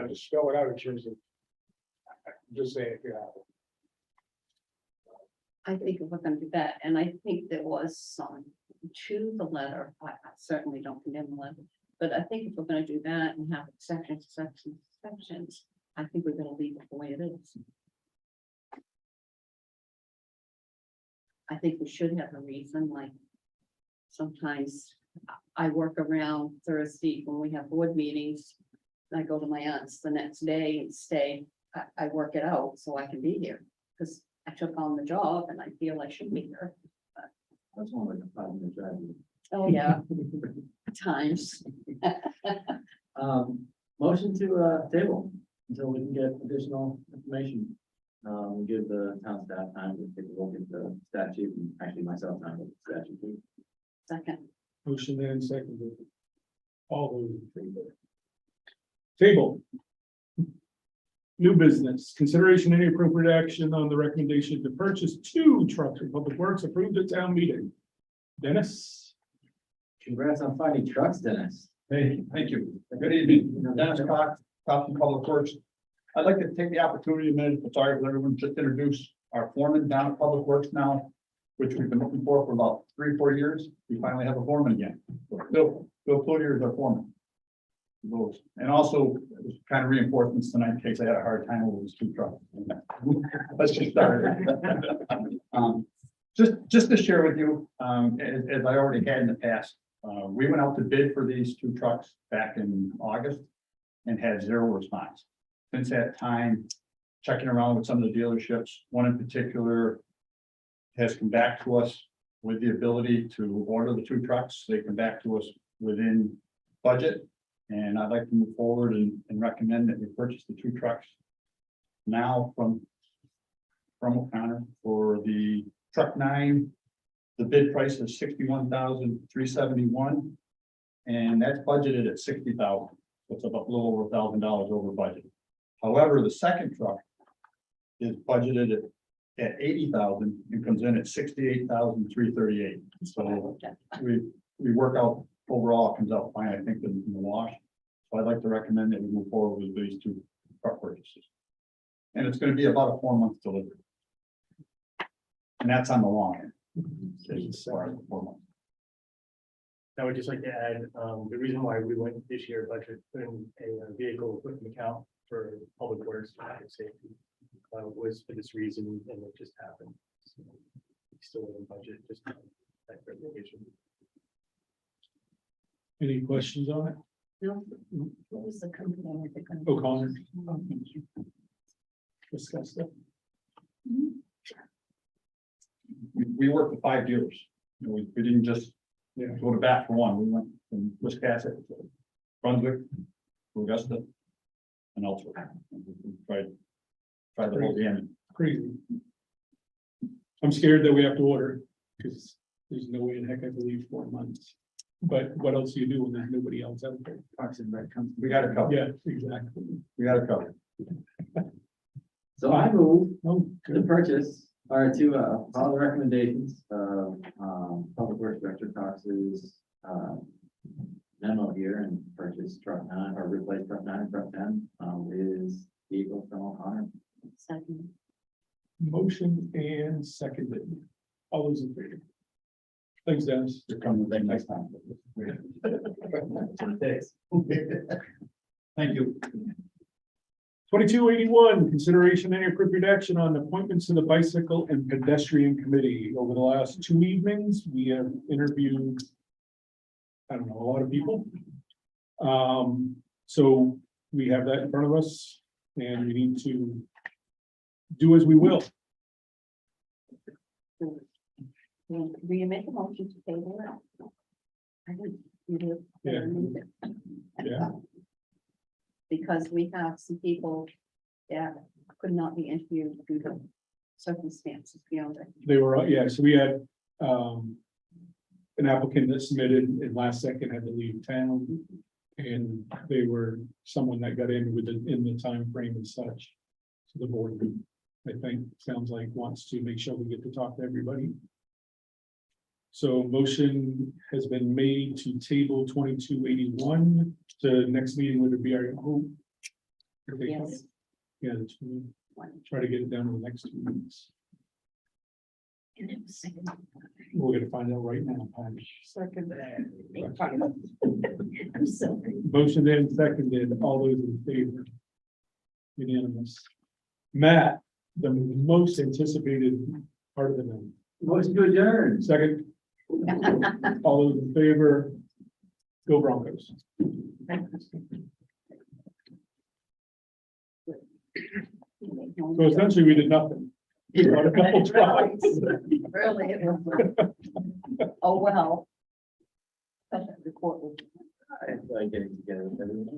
Speaker 1: just spell it out in terms of, just saying,
Speaker 4: I think if we're gonna do that, and I think there was some to the letter, I certainly don't condemn the letter. But I think if we're gonna do that and have sections, I think we're gonna leave it the way it is. I think we should have a reason, like sometimes I work around Thursday when we have board meetings. I go to my aunt's the next day and stay, I work it out so I can be here, because I took on the job and I feel I should be here.
Speaker 9: That's one like a 5-minute drive.
Speaker 4: Oh, yeah, times.
Speaker 9: Motion to table until we can get additional information. Give the town staff time to take a look at the statute, and actually myself time with the statute too.
Speaker 4: Second,
Speaker 8: Motion and second. All those in favor? Table. New business, consideration any appropriate action on the recommendation to purchase 2 trucks from Public Works approved at town meeting. Dennis?
Speaker 9: Congrats on finding trucks, Dennis.
Speaker 11: Hey, thank you. Good evening. Dennis Cox, Topsham Public Works. I'd like to take the opportunity a minute, sorry, for everyone, just introduce our foreman down at Public Works now, which we've been looking for about 3 or 4 years. We finally have a foreman again. Bill Cloutier is our foreman. And also, kind of reinforcements tonight in case I had a hard time with these 2 trucks. Let's just start. Just to share with you, as I already had in the past, we went out to bid for these 2 trucks back in August and had 0 response. Since that time, checking around with some of the dealerships, one in particular has come back to us with the ability to order the 2 trucks. They come back to us within budget. And I'd like to move forward and recommend that we purchase the 2 trucks now from O'Connor for the truck 9. The bid price is $61,371, and that's budgeted at $60,000. So it's about a little over $1,000 over budget. However, the second truck is budgeted at $80,000 and comes in at $68,338. So we work out overall, it comes out fine, I think, in the wash. So I'd like to recommend that we move forward with these 2 truck purchases. And it's going to be about a 4-month delivery. And that's on the long end. As far as the 4 months.
Speaker 3: I would just like to add, the reason why we went this year budget in a vehicle equipment account for public works and traffic safety was for this reason, and it just happened. So, still in budget, just that clarification.
Speaker 8: Any questions on it?
Speaker 4: no, what was the company?
Speaker 8: O'Connor. Discuss that.
Speaker 11: We worked with 5 dealers. We didn't just go to bat for one. We went from Wiscasset to Brunswick, to Augusta, and elsewhere. We tried the whole gamut.
Speaker 8: Crazy. I'm scared that we have to order because there's no way in heck I believe 4 months. But what else do you do when there's nobody else out there?
Speaker 11: Parks and Rec comes. We got a couple.
Speaker 8: Yeah, exactly.
Speaker 11: We got a couple.
Speaker 9: So I move
Speaker 8: Oh,
Speaker 9: to
Speaker 8: good.
Speaker 9: purchase, or to, follow the recommendations of, Public Works Director Cox's, memo here and purchase truck 9 or replace truck 9 and truck 10, with vehicle from O'Connor.
Speaker 4: Second.
Speaker 8: Motion and seconded. All those in favor? Thanks, Dennis.
Speaker 11: They're coming back next time. Thank you.
Speaker 8: 2281, consideration and appropriate action on appointments to the Bicycle and Pedestrian Committee. Over the last 2 evenings, we have interviewed, I don't know, a lot of people. So we have that in front of us and we need to do as we will.
Speaker 4: Will you make a motion to table it? I think you do.
Speaker 8: Yeah. Yeah,
Speaker 4: Because we have some people that could not be interviewed due to circumstances beyond it.
Speaker 8: they were, yeah, so we had an applicant that submitted and last second had to leave town. And they were someone that got in in the time frame and such. So the board, I think, sounds like wants to make sure we get to talk to everybody. So motion has been made to table 2281 to next meeting, would it be our hope?
Speaker 4: Yes.
Speaker 8: Yeah, try to get it down in the next 2 weeks.
Speaker 2: And it was second.
Speaker 8: We're gonna find out right now.
Speaker 2: I'm sorry.
Speaker 8: Motion and seconded, all those in favor? Unanimous. Matt, the most anticipated part of the night.
Speaker 9: Motion to adjourn.
Speaker 8: Second. All those in favor? Go Broncos. So essentially, we did nothing. We got a couple tries.
Speaker 4: Really, it was. Oh, well. The court was.
Speaker 9: I like getting together with everyone.